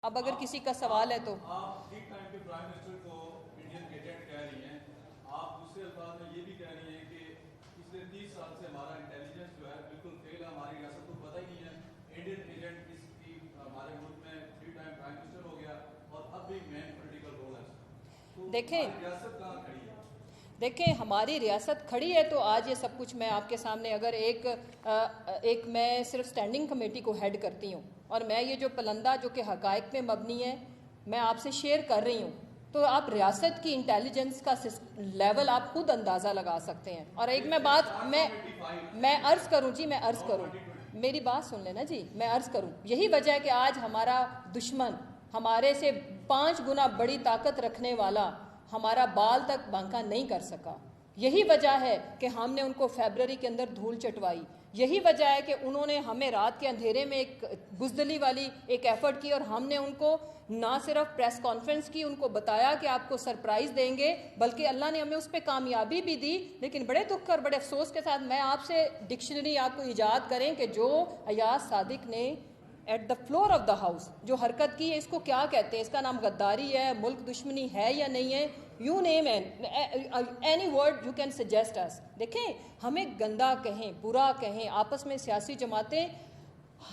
اب اگر کسی کا سوال ہے تو آپ ایک ٹائم کے پرائم منسٹر کو انڈین ایجنٹ کہہ رہی ہیں, آپ دوسرے الفاظ میں یہ بھی کہہ رہی ہیں کہ پچھلے 30 سال سے ہمارا انٹیلیجنس جو ہے بالکل فیل ہے, ہماری ریاست کو پتہ ہی نہیں ہے. انڈین ایجنٹ اس کی ہمارے ملک میں 3 ٹائم پرائم منسٹر ہو گیا اور اب بھی مین پولیٹیکل رول ہے. تو دیکھیں ریاست کہاں کھڑی ہے؟ دیکھیں ہماری ریاست کھڑی ہے تو آج یہ سب کچھ میں آپ کے سامنے, اگر ایک میں صرف اسٹینڈنگ کمیٹی کو ہیڈ کرتی ہوں اور میں یہ جو پلندہ جو کہ حقائق پہ مبنی ہے میں آپ سے شیئر کر رہی ہوں, تو آپ ریاست کی انٹیلیجنس کا لیول آپ خود اندازہ لگا سکتے ہیں. اور ایک میں بات میں عرض کروں جی, میں عرض کروں, میری بات سن لینا جی, میں عرض کروں, یہی وجہ ہے کہ آج ہمارا دشمن ہمارے سے 5 گنا بڑی طاقت رکھنے والا ہمارا بال تک بانکا نہیں کر سکا. یہی وجہ ہے کہ ہم نے ان کو فیبرری کے اندر دھول چٹوائی. یہی وجہ ہے کہ انہوں نے ہمیں رات کے اندھیرے میں ایک بزدلی والی ایک ایفرٹ کی اور ہم نے ان کو نہ صرف پریس کانفرنس کی, ان کو بتایا کہ آپ کو سرپرائز دیں گے, بلکہ اللہ نے ہمیں اس پہ کامیابی بھی دی. لیکن بڑے دکھ اور بڑے افسوس کے ساتھ میں آپ سے ڈکشنری آپ کو ایجاد کریں کہ جو ایاز صادق نے at the floor of the house جو حرکت کی ہے, اس کو کیا کہتے ہیں, اس کا نام غداری ہے, ملک دشمنی ہے یا نہیں ہے, you name any word you can suggest us. دیکھیں ہمیں گندا کہیں, برا کہیں, آپس میں سیاسی جماعتیں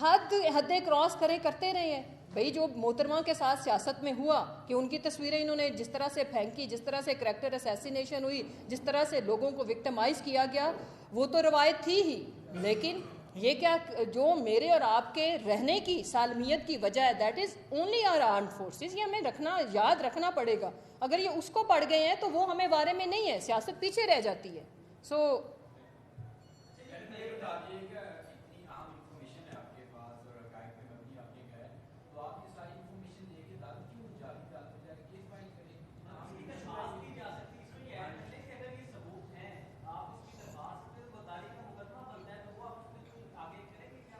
حدیں کراس کرتے رہے ہیں. بھئی جو محترمہ کے ساتھ سیاست میں ہوا کہ ان کی تصویریں انہوں نے جس طرح سے پھینکی, جس طرح سے کریکٹر اسیسینیشن ہوئی, جس طرح سے لوگوں کو وکٹمائز کیا گیا, وہ تو روایت تھی ہی. لیکن یہ کیا جو میرے اور آپ کے رہنے کی سالمیت کی وجہ ہے, that is only our armed forces. یہ ہمیں یاد رکھنا پڑے گا. اگر یہ اس کو پڑھ گئے ہیں تو وہ ہمیں بارے میں نہیں ہے, سیاست پیچھے رہ جاتی ہے. سو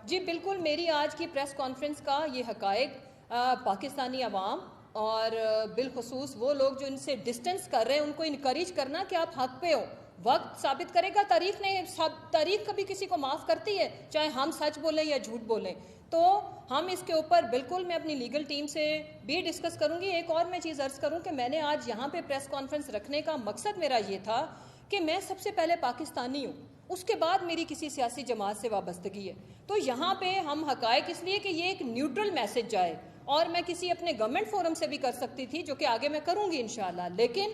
جی بالکل, میری آج کی پریس کانفرنس کا یہ حقائق پاکستانی عوام اور بالخصوص وہ لوگ جو ان سے ڈسٹنس کر رہے ہیں ان کو انکریج کرنا کہ آپ حق پہ ہو. وقت ثابت کرے گا, تاریخ کبھی کسی کو معاف کرتی ہے, چاہے ہم سچ بولیں یا جھوٹ بولیں. تو ہم اس کے اوپر بالکل میں اپنی لیگل ٹیم سے بھی ڈسکس کروں گی. ایک اور میں چیز عرض کروں کہ میں نے آج یہاں پہ پریس کانفرنس رکھنے کا مقصد میرا یہ تھا کہ میں سب سے پہلے پاکستانی ہوں, اس کے بعد میری کسی سیاسی جماعت سے وابستگی ہے. تو یہاں پہ ہم حقائق اس لیے کہ یہ ایک نیوٹرل میسج جائے, اور میں کسی اپنے گورنمنٹ فورم سے بھی کر سکتی تھی جو کہ آگے میں کروں گی انشاءاللہ, لیکن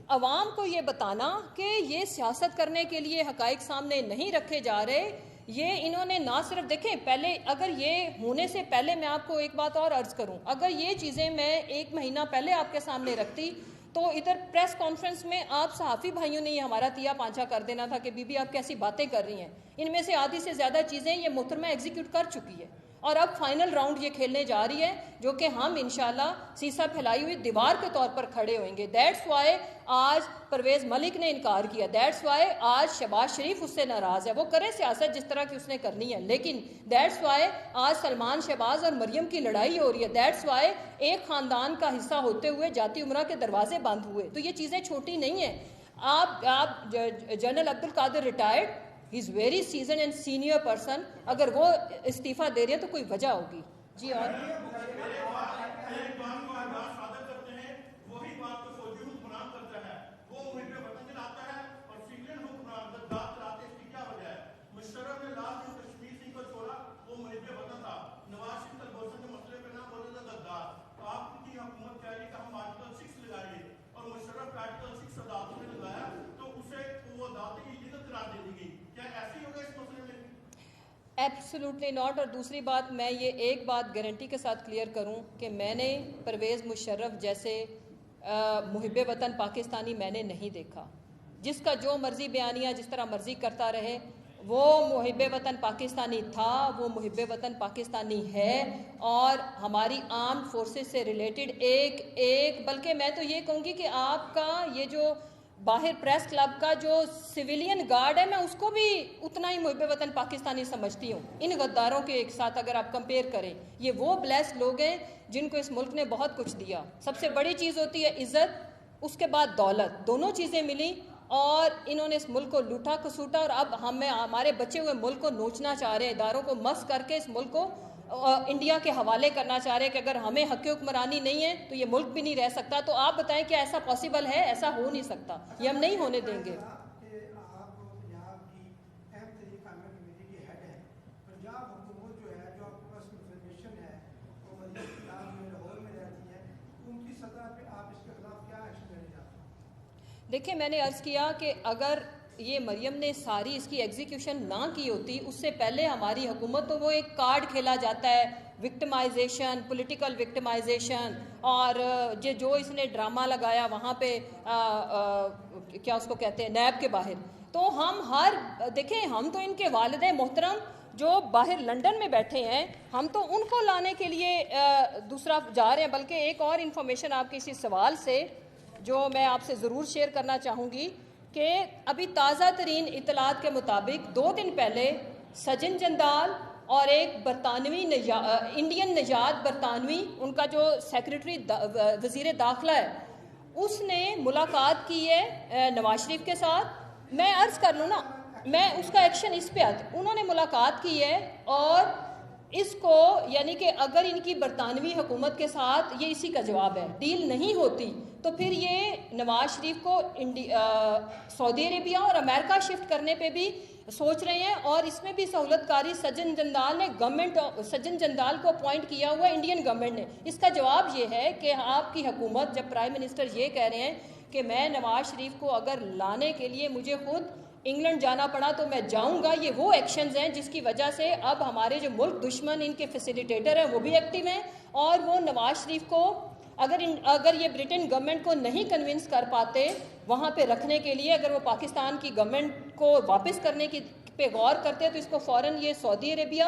عوام کو یہ بتانا کہ یہ سیاست کرنے کے لیے حقائق سامنے نہیں رکھے جا رہے. یہ انہوں نے نہ صرف دیکھیں پہلے, اگر یہ ہونے سے پہلے میں آپ کو ایک بات اور عرض کروں, اگر یہ چیزیں میں 1 مہینہ پہلے آپ کے سامنے رکھتی تو ادھر پریس کانفرنس میں آپ صحافی بھائیوں نے یہ ہمارا تیا پانچا کر دینا تھا کہ بی بی آپ کیسی باتیں کر رہی ہیں. ان میں سے آدھی سے زیادہ چیزیں یہ محترمہ ایگزیکیوٹ کر چکی ہے, اور اب فائنل راؤنڈ یہ کھیلنے جا رہی ہے جو کہ ہم انشاءاللہ سیسا پھیلائی ہوئی دیوار کے طور پر کھڑے ہوئیں گے. دیٹس وائی آج پرویز ملک نے انکار کیا, دیٹس وائی آج شہباز شریف اس سے ناراض ہے. وہ کرے سیاست جس طرح کی اس نے کرنی ہے, لیکن دیٹس وائی آج سلمان شہباز اور مریم کی لڑائی ہو رہی ہے. دیٹس وائی ایک خاندان کا حصہ ہوتے ہوئے جاتی عمرہ کے دروازے بند ہوئے. تو یہ چیزیں چھوٹی نہیں ہیں. آپ general Abdul Qadir retired, he is very season and senior person, اگر وہ استعفیٰ دے رہے ہیں تو کوئی وجہ ہوگی. جی اور ایبسولوٹلی ناٹ. اور دوسری بات, میں یہ ایک بات گارنٹی کے ساتھ کلیئر کروں کہ میں نے پرویز مشرف جیسے محب وطن پاکستانی میں نے نہیں دیکھا. جس کا جو مرضی بیانیہ جس طرح مرضی کرتا رہے, وہ محب وطن پاکستانی تھا, وہ محب وطن پاکستانی ہے, اور ہماری آرمڈ فورسز سے ریلیٹڈ ایک بلکہ میں تو یہ کہوں گی کہ آپ کا یہ جو باہر پریس کلب کا جو سویلین گارڈ ہے, میں اس کو بھی اتنا ہی محب وطن پاکستانی سمجھتی ہوں ان غداروں کے ایک ساتھ اگر آپ کمپیئر کریں. یہ وہ بلیس لوگ ہیں جن کو اس ملک نے بہت کچھ دیا. سب سے بڑی چیز ہوتی ہے عزت, اس کے بعد دولت, دونوں چیزیں ملی, اور انہوں نے اس ملک کو لوٹا کسوٹا, اور اب ہمارے بچے ہوئے ملک کو نوچنا چاہ رہے ہیں, اداروں کو مس کر کے اس ملک کو انڈیا کے حوالے کرنا چاہ رہے ہیں کہ اگر ہمیں حق حکمرانی نہیں ہے تو یہ ملک بھی نہیں رہ سکتا. تو آپ بتائیں کیا ایسا پاسبل ہے؟ ایسا ہو نہیں سکتا, یہ ہم نہیں ہونے دیں گے. دیکھیں میں نے عرض کیا کہ اگر یہ مریم نے ساری اس کی ایگزیکیوشن نہ کی ہوتی, اس سے پہلے ہماری حکومت تو وہ ایک کارڈ کھیلا جاتا ہے, وکٹمائزیشن, پولیٹیکل وکٹمائزیشن, اور جو اس نے ڈرامہ لگایا وہاں پہ کیا اس کو کہتے ہیں نیب کے باہر. تو ہم دیکھیں ہم تو ان کے والد محترم جو باہر لنڈن میں بیٹھے ہیں, ہم تو ان کو لانے کے لیے دوسرا جا رہے ہیں. بلکہ ایک اور انفارمیشن آپ کے اسی سوال سے جو میں آپ سے ضرور شیئر کرنا چاہوں گی کہ ابھی تازہ ترین اطلاعات کے مطابق 2 دن پہلے سجن جندال اور ایک برطانوی انڈین نژاد برطانوی, ان کا جو سیکرٹری وزیر داخلہ ہے, اس نے ملاقات کی ہے نواز شریف کے ساتھ. میں عرض کر لوں نا, میں اس کا ایکشن اس پہ آتی, انہوں نے ملاقات کی ہے اور اس کو یعنی کہ اگر ان کی برطانوی حکومت کے ساتھ یہ اسی کا جواب ہے, ڈیل نہیں ہوتی تو پھر یہ نواز شریف کو سعودی عربیہ اور امریکہ شفٹ کرنے پہ بھی سوچ رہے ہیں. اور اس میں بھی سہولت کاری سجن جندال کو اپوائنٹ کیا ہوا انڈین گورنمنٹ نے. اس کا جواب یہ ہے کہ آپ کی حکومت, جب پرائم منسٹر یہ کہہ رہے ہیں کہ میں نواز شریف کو اگر لانے کے لیے مجھے خود انگلینڈ جانا پڑا تو میں جاؤں گا, یہ وہ ایکشنز ہیں جس کی وجہ سے اب ہمارے جو ملک دشمن ان کے فیسیلیٹیٹر ہیں وہ بھی ایکٹیو ہیں. اور وہ نواز شریف کو اگر یہ برٹن گورنمنٹ کو نہیں کنونس کر پاتے وہاں پہ رکھنے کے لیے, اگر وہ پاکستان کی گورنمنٹ کو واپس کرنے کی پہ غور کرتے تو اس کو فوراً یہ سعودی عربیہ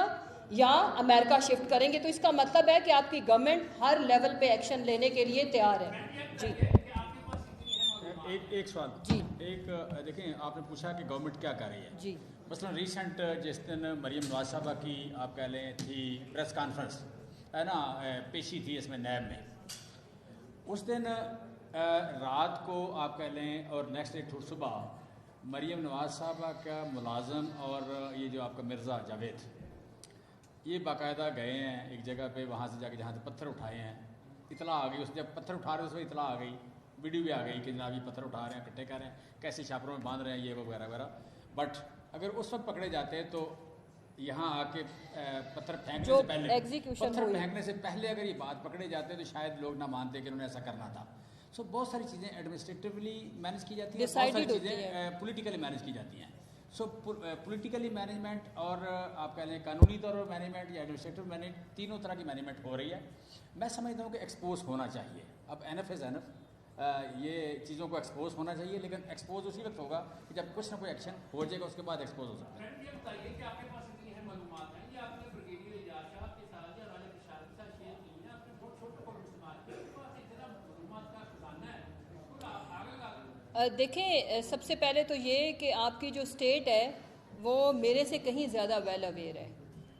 یا امریکہ شفٹ کریں گے. تو اس کا مطلب ہے کہ آپ کی گورنمنٹ ہر لیول پہ ایکشن لینے کے لیے تیار ہے. جی ایک سوال جی, ایک دیکھیں آپ نے پوچھا کہ گورنمنٹ کیا کر رہی ہے. جی مثلا ریسنٹ جس دن مریم نواز صاحبہ کی آپ کہہ لیں تھی پریس کانفرنس ہے نا, پیشی تھی اس میں نیب میں, اس دن رات کو آپ کہہ لیں اور نیکسٹ ڈے صبح مریم نواز صاحبہ کا ملازم اور یہ جو آپ کا مرزا جاوید یہ باقاعدہ گئے ہیں ایک جگہ پہ, وہاں سے جا کے جہاں سے پتھر اٹھائے ہیں. اطلاع آ گئی, اس جب پتھر اٹھا رہے اس میں اطلاع آ گئی, ویڈیو بھی آ گئی کہ جناب یہ پتھر اٹھا رہے ہیں, اکٹھے کر رہے ہیں, کیسے چھاپروں میں باندھ رہے ہیں, یہ وغیرہ وغیرہ. بٹ اگر اس وقت پکڑے جاتے تو یہاں آ کے پتھر پھینکنے سے پہلے اگر یہ بات پکڑے جاتے تو شاید لوگ نہ مانتے کہ انہوں نے ایسا کرنا تھا. سو بہت ساری چیزیں ایڈمنسٹریٹولی مینیج کی جاتی ہیں, بہت ساری چیزیں پولیٹیکلی مینیج کی جاتی ہیں. سو پولیٹیکلی مینجمنٹ اور آپ کہہ لیں قانونی طور پر مینجمنٹ یا ایڈمنسٹریٹو مینجمنٹ, تینوں طرح کی مینجمنٹ ہو رہی ہے. میں سمجھتا ہوں کہ ایکسپوز ہونا چاہیے. اب انف از انف, یہ چیزوں کو ایکسپوز ہونا چاہیے, لیکن ایکسپوز اسی وقت ہوگا کہ جب کچھ نہ کوئی ایکشن ہو جائے گا, اس کے بعد ایکسپوز ہو سکتا ہے. دیکھیں سب سے پہلے تو یہ کہ آپ کی جو اسٹیٹ ہے وہ میرے سے کہیں زیادہ ویل اویئر ہے.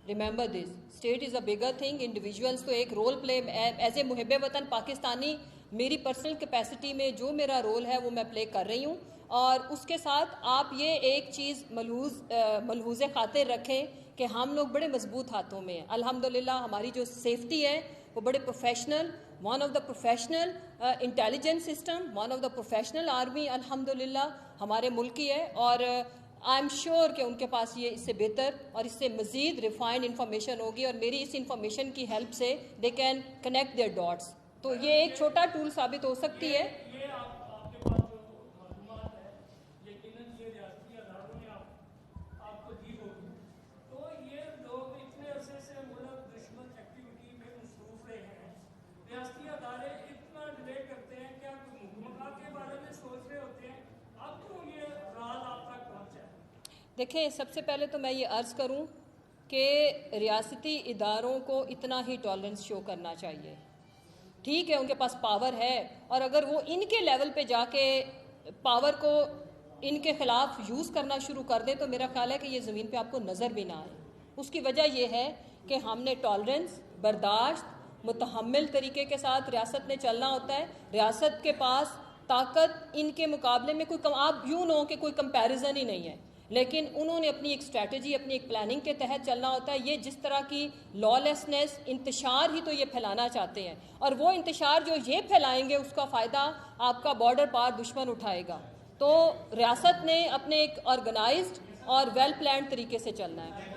Remember this, state is a bigger thing. Individuals تو ایک رول پلے ایز اے محب وطن پاکستانی, میری پرسنل کیپیسٹی میں جو میرا رول ہے وہ میں پلے کر رہی ہوں. اور اس کے ساتھ آپ یہ ایک چیز ملحوظ خاطر رکھیں کہ ہم لوگ بڑے مضبوط ہاتھوں میں ہیں الحمدللہ. ہماری جو سیفٹی ہے وہ بڑے professional, one of the professional intelligence system, one of the professional army الحمدللہ ہمارے ملک کی ہے. اور آئی ایم شیور کہ ان کے پاس یہ اس سے بہتر اور اس سے مزید ریفائنڈ انفارمیشن ہوگی, اور میری اس انفارمیشن کی ہیلپ سے they can connect their dots. تو یہ ایک چھوٹا ٹول ثابت ہو سکتی ہے. دیکھیں سب سے پہلے تو میں یہ عرض کروں کہ ریاستی اداروں کو اتنا ہی ٹالرنس شو کرنا چاہیے. ٹھیک ہے ان کے پاس پاور ہے, اور اگر وہ ان کے لیول پہ جا کے پاور کو ان کے خلاف یوز کرنا شروع کر دیں تو میرا خیال ہے کہ یہ زمین پہ آپ کو نظر بھی نہ آئے. اس کی وجہ یہ ہے کہ ہم نے ٹالرنس, برداشت, متحمل طریقے کے ساتھ ریاست نے چلنا ہوتا ہے. ریاست کے پاس طاقت ان کے مقابلے میں کوئی آپ یوں نہ ہو کہ کوئی کمپیریزن ہی نہیں ہے, لیکن انہوں نے اپنی ایک اسٹریٹجی، اپنی ایک پلاننگ کے تحت چلنا ہوتا ہے. یہ جس طرح کی لا لیسنس، انتشار ہی تو یہ پھیلانا چاہتے ہیں، اور وہ انتشار جو یہ پھیلائیں گے اس کا فائدہ آپ کا بارڈر پار دشمن اٹھائے گا. تو ریاست نے اپنے ایک آرگنائزڈ اور ویل پلانڈ طریقے سے چلنا ہے.